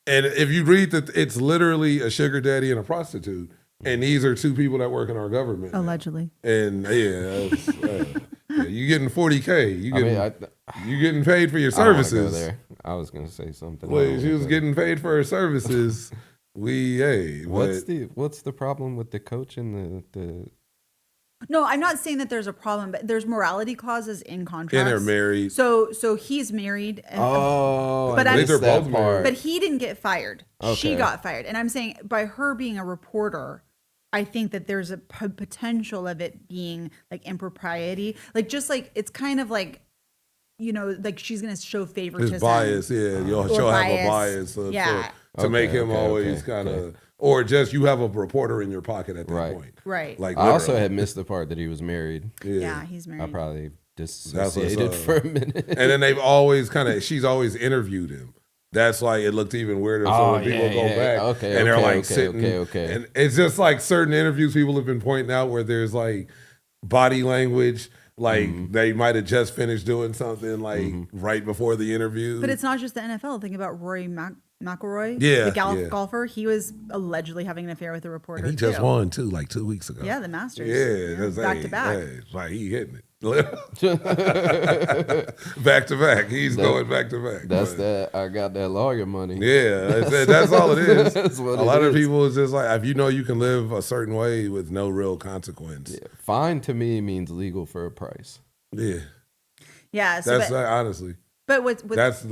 if you read it's literally a sugar daddy and a prostitute. And these are two people that work in our government. Allegedly. And you're getting $40K. You're getting paid for your services. I was gonna say something. Well, she was getting paid for her services. What's the problem with the coach and the? No, I'm not saying that there's a problem, but there's morality clauses in contracts. And they're married. So he's married. But they're both married. But he didn't get fired. Okay. She got fired, and I'm saying by her being a reporter, I think that there's a potential of it being like impropriety, like just like it's kind of like, you know, like she's gonna show favoritism. His bias, yeah, she'll have a bias, yeah, to make him always kind of, or just you have a reporter in your pocket at that point, right? Like I also had missed the part that he was married. Yeah, he's married. I probably dissociated for a minute. And then they've always she's always interviewed him. That's like, it looked even weirder. So when people go back and they're like sitting, and it's just like certain interviews people have been pointing out where there's like body language, like they might have just finished doing something like right before the interview. But it's not just the NFL. Think about Rory McIlroy, the golfer. He was allegedly having an affair with a reporter. And he just won too, like 2 weeks ago. Yeah, the Masters. Yeah, back to back. Like he hitting it. Back to back. He's going back to back. That's that. I got that lawyer money. Yeah, that's all it is. That's what a lot of people is just like, if you know you can live a certain way with no real consequence. Yeah. Fine to me means legal for a price. Yeah. Yeah. So that's honestly. But that's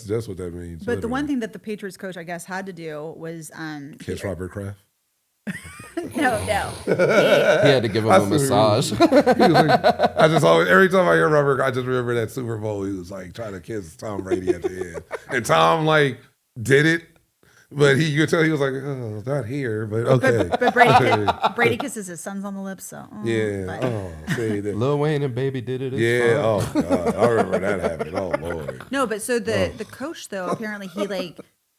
just what that means. But the one thing that the Patriots coach, I guess, had to do was kiss Robert Kraft. No. He had to give him a massage. I just always, every time I hear Robert, I just remember that Super Bowl. He was like trying to kiss Tom Brady at the end, and Tom like did it, but you could tell he was like, "Oh, not here," but okay. But Brady kisses his sons on the lips, so see that. Lil Wayne and Baby did it. Yeah. Oh God, I remember that happened. Oh Lord. No, but so the coach though, apparently he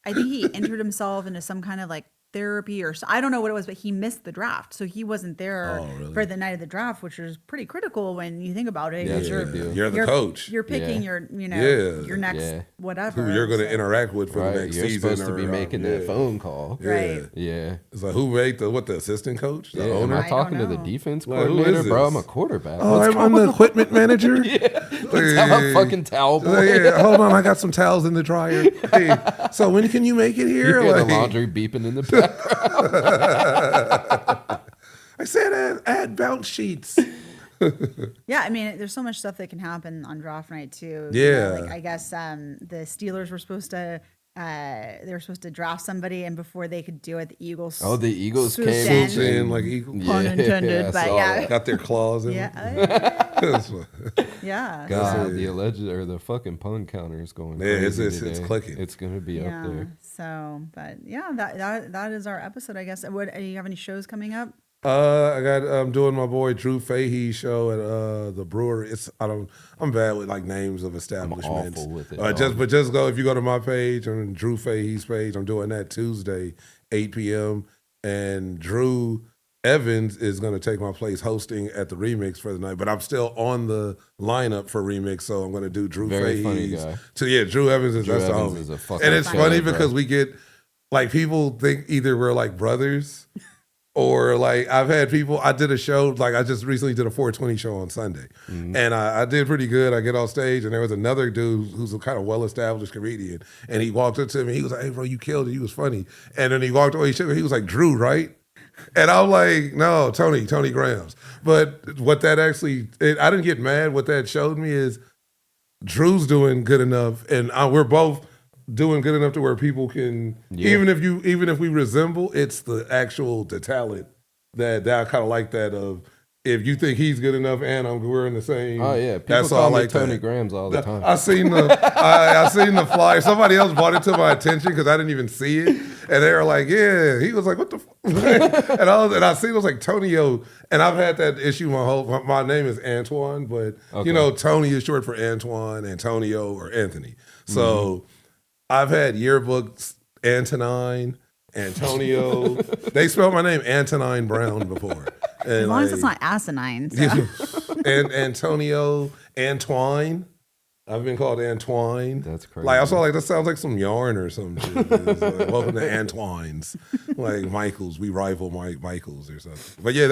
I think he entered himself into some kind of like therapy or so, I don't know what it was, but he missed the draft, so he wasn't there for the night of the draft, which is pretty critical when you think about it. Yeah, you're the coach. You're picking your your next whatever who you're going to interact with for the next you're season. You're supposed to be making that phone call, right? Yeah. It's like, who made the assistant coach? The owner? Am I talking to the defense coordinator, bro? I'm a quarterback. Oh, I'm the equipment manager. Let's have a fucking towel boy. Hold on, I got some towels in the dryer. Hey, so when can you make it here? You hear the laundry beeping in the background. I said add bounce sheets. Yeah, I mean, there's so much stuff that can happen on draft night too. Yeah, you know, like I guess the Steelers were supposed to. They were supposed to draft somebody, and before they could do it, the Eagles. Oh, the Eagles came in like Eagles. Pun intended, but yeah, got their claws in. Yeah. God, the alleged or the fucking pun counter is going. Yeah, it's clicking. It's gonna be up there. So, but yeah, that is our episode, I guess. What do you have any shows coming up? I'm doing my boy Drew Fahey's show at the brewery. I'm bad with like names of establishments. I'm awful with it. But just go, if you go to my page and Drew Fahey's page, I'm doing that Tuesday, 8 p.m. And Drew Evans is going to take my place hosting at the Remix for the night, but I'm still on the lineup for Remix, so I'm going to do Drew Fahey's. Funny guy. So yeah, Drew Evans is that's the homie. And it's funny because we get like people think either we're like brothers. Or like I did a show, like I just recently did a 420 show on Sunday. Mm-hmm. And I did pretty good. I get off stage and there was another dude who's a kind of well-established comedian. And he walked up to me, he was like, "Hey bro, you killed it, you was funny." And then he walked away, he was like, "Drew, right?" And I'm like, "No, Tony Grams." But what that actually, I didn't get mad. What that showed me is Drew's doing good enough and we're both doing good enough to where people can even if we resemble, it's the talent that I kind of like that of if you think he's good enough and we're in the same. Oh yeah, people call me Tony Grams all the time. I seen the flyer. Somebody else brought it to my attention because I didn't even see it, and they were like, "Yeah." He was like, "What the?" and I seen it was like Tonio, and I've had that issue my name is Antoine, but you know Tony is short for Antoine, Antonio, or Anthony. So. I've had yearbooks, Antonine, Antonio. They spelled my name Antonine Brown before. And as long as it's not asinine. So. And Antonio, Antoine. I've been called Antoine. That's crazy. Like I saw that sounds like some yarn or some shit. Like, welcome to Antoine's. Like Michaels, we rival Michaels or something. But yeah,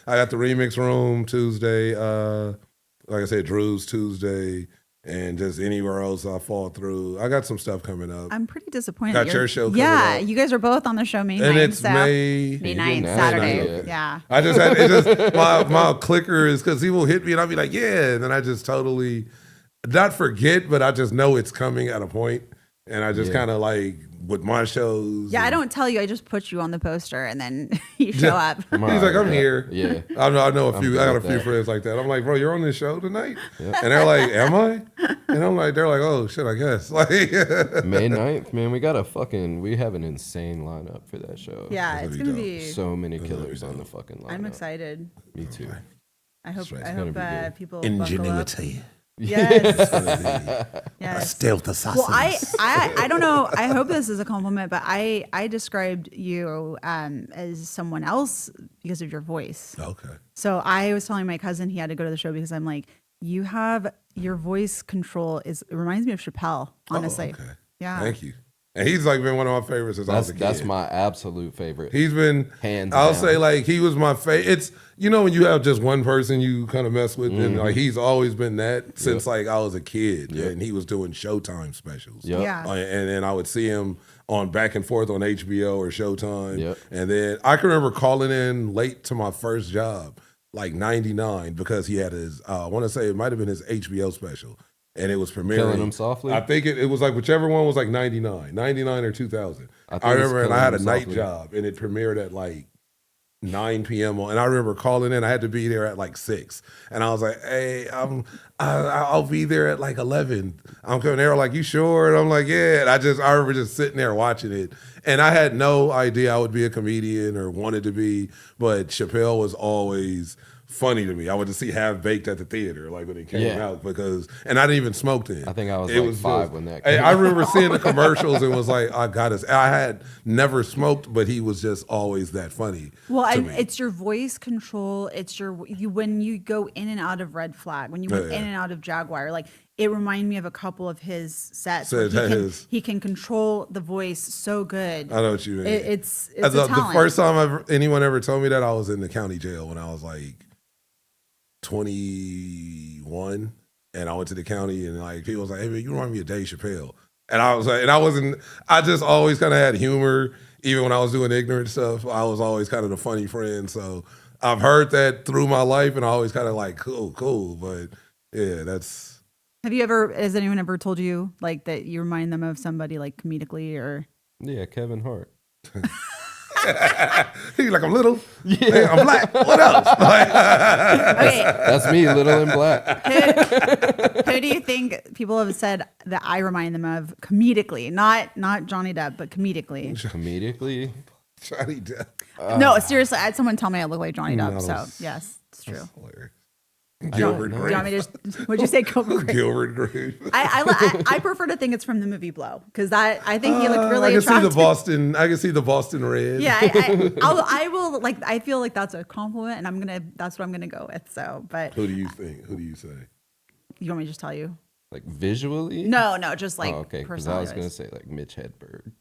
I got the Remix Room Tuesday. Like I said, Drew's Tuesday. And just anywhere else I fall through. I got some stuff coming up. I'm pretty disappointed. Got your show coming up. You guys are both on the show May 9th. And it's May 9th, Saturday. Yeah. I just had, my clicker is because he will hit me and I'll be like, yeah. And then I just totally, not forget, but I just know it's coming at a point. And I just kind of like with my shows. Yeah, I don't tell you. I just put you on the poster, and then you show up. He's like, I'm here. Yeah. I know a few. I got a good few with that. friends like that. I'm like, bro, you're on this show tonight, and they're like, am I? And I'm like, they're like, oh shit, I guess. Like May 9th, man, we have an insane lineup for that show. Yeah, it's gonna be. So many killers on the fucking lineup. I'm excited. Me too. I hope gonna be good. people buckle up. ingenuity, Yes. Yes. stealth assassins. Well, I don't know. I hope this is a compliment, but I described you as someone else because of your voice. Okay. So I was telling my cousin he had to go to the show because I'm like, you have your voice control it reminds me of Chappelle, honestly. Oh, okay. Yeah. Thank you. And he's like been one of my favorites since I was a kid. That's my absolute favorite. He's been Hands I'll down. say like he was my favorite. It's when you have just one person you kind of mess with, and like he's always been that since like I was a kid, and he was doing Showtime specials. Yep. Yeah. And then I would see him on back and forth on HBO or Showtime. Yep. And then I can remember calling in late to my first job, like 99, because he had his I want to say it might have been his HBO special. And it was premiering. Killing Him Softly? I think it was like whichever one was like 99 or 2000. I think I it's remember, and Killing I had Him a night Softly. job, and it premiered at like 9 p.m. And I remember calling in. I had to be there at like 6, and I was like, "Hey, I'll be there at like 11. I'm coming." They were like, "You sure?" And I'm like, "Yeah." And I remember just sitting there watching it, and I had no idea I would be a comedian or wanted to be, but Chappelle was always funny to me. I went to see Half Baked at the theater, like when it came out, and I didn't even smoke then. I think I was It like 5 when that came I remember seeing the commercials and was like, I had never smoked, but he was just always that funny. Well, to and me. it's your voice control. It's when you go in and out of Red Flag, when you went in and out of Jaguar, like it reminded me of a couple of his sets. Where he can control the voice so good. I know what you mean. It's a the talent. first time anyone ever told me that, I was in the county jail when I was like 21, and I went to the county, and like people was like, "Hey man, you remind me of Dave Chappelle," and I was like, I just always kind of had humor, even when I was doing ignorant stuff. I was always kind of the funny friend, so I've heard that through my life, and I always kind of like cool, but yeah, that's. Has anyone ever told you like that you remind them of somebody like comedically or? Yeah, Kevin Hart. He's like, I'm little, hey, I'm black. What else? Okay, That's me, little and black. who do you think people have said that I remind them of comedically, not Johnny Depp, but comedically? Comedically, Johnny Depp. No, seriously, I had someone tell me I look like Johnny Depp. No, So yes, it's true. Hilarious. don't Gilbert know. Do you want me Grape. to just? Would you say Gilbert Grape? Gilbert Grape. I prefer to think it's from the movie Blow because I think he looked really I can attractive. see the Boston. I can see the Boston red. Yeah, I will like. I feel like that's a compliment, and that's what I'm gonna go with. So, but Who do you think? Who do you say? you want me to just tell you? like visually. No, just like Oh, okay, because I was gonna personality-wise. say like Mitch Hedberg.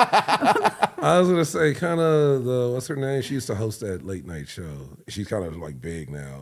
I was gonna say kind of the what's her name? She used to host that late night show. She's kind of like big now.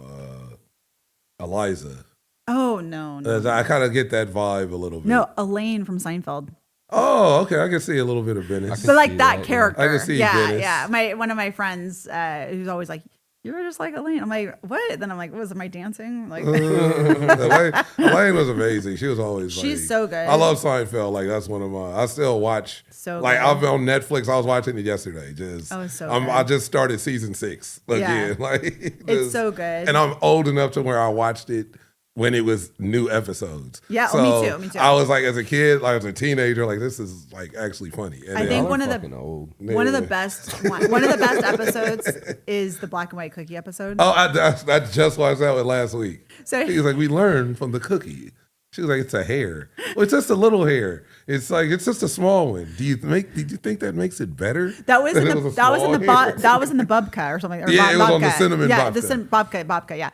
Eliza. Oh no. I kind of get that vibe a little bit. No, Elaine from Seinfeld. Oh, okay. I can see a little bit of Venice. But like see that that, character. I can see yeah, Dennis. yeah. One of my friends who's always like, "You were just like Elaine." I'm like, "What?" Then I'm like, "Was am I dancing?" Like, Elaine was amazing. She was always she's like, so good. I love Seinfeld. Like that's one of my. I still watch. So like good. I'm on Netflix. I was watching it yesterday. Just Oh, it's so I good. just started season 6 again. Yeah. Like It's just- so good. And I'm old enough to where I watched it when it was new episodes. Yeah, so me too. I was like, as a kid, like as a teenager, like this is like actually funny. And I then- think Y'all one are of the fucking old. one of the best one of the best episodes is the black and white cookie episode. Oh, I just watched that one last week. So- he was like, we learned from the cookie. She was like, it's a hair. Well, it's just a little hair. It's like it's just a small one. Did you think that makes it better? That was That in it the was a that was in the small hair? that was in the Bubka or something. Or Yeah, it was on the babka. cinnamon yeah, babka. Babka. Yeah.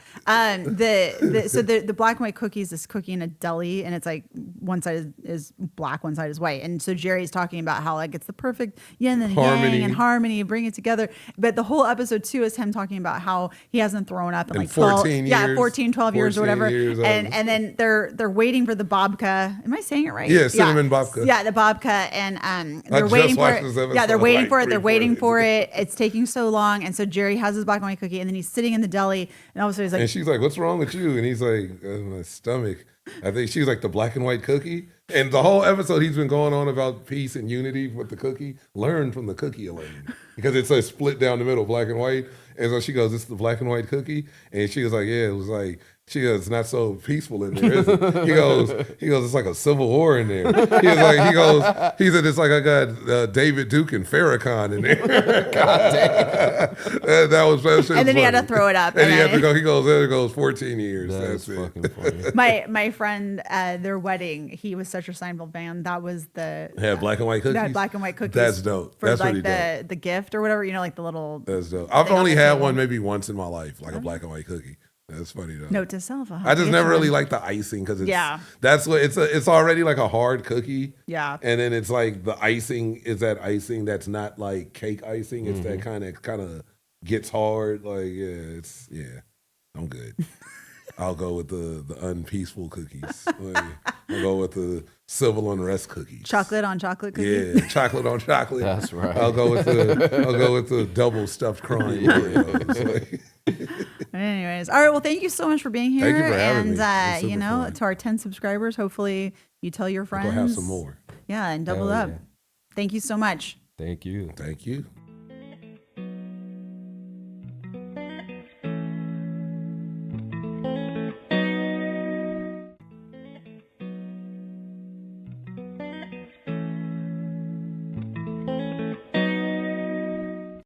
The black and white cookie is this cookie in a deli, and it's like one side is black, one side is white. And so Jerry's talking about how like it's the perfect yin and Harmony. yang and harmony, bring it together. But the whole episode 2 is him talking about how he hasn't thrown up in like 14 12, years, 14, 12 years or 14 whatever. years, and then they're waiting waiting for the babka. Am I saying it right? Yeah, cinnamon babka. Yeah, the babka, and they're just waiting for watched it. this episode Yeah, they're waiting like for it. 3, They're 4 waiting days for ago. it. It's taking so long, and so Jerry has his black and white cookie, and then he's sitting in the deli, and all of a sudden he's like, And she's like, "What's wrong with you?" And he's like, "My stomach." I think she's like the black and white cookie. And the whole episode, he's been going on about peace and unity with the cookie. Learn from the cookie lane because it's like split down the middle, black and white. And so she goes, "This is the black and white cookie." And she was like, "Yeah." It was like, she goes, "It's not so peaceful in there, is it?" He goes, "It's like a civil war in there." He said, "It's like I got David Duke and Farrakhan in there." God damn. That shit and then was he had to funny. throw it up. And he had then- to go. He goes, "There goes 14 years." That's That's it. fucking funny. my friend, their wedding, he was such a Seinfeld fan. That was the Had black and white cookies. that black and white cookies. That's dope. For That's like really dope. the gift or whatever, like the little That's dope. I've thing on only the had table. one maybe once in my life, like a black and white cookie. That's funny though. note to self. I just never really like the icing because it's Yeah. That's what it's already like a hard cookie. Yeah. And then it's like the icing is that icing that's not like cake icing. It's that kind of gets hard. Like I'm good. I'll go with the unpeaceful cookies. Like, I'll go with the civil unrest cookies. Chocolate on chocolate cookie. Yeah, chocolate on chocolate. That's right. I'll go with the double stuffed crime. Oreos. Anyways, all right. Well, thank you so much for being here. Thank you for having me. And It's super you know, fun. to our 10 subscribers, hopefully you tell your friends. Go have some more. Yeah, and double Hell up. yeah. Thank you so much. Thank you. Thank you.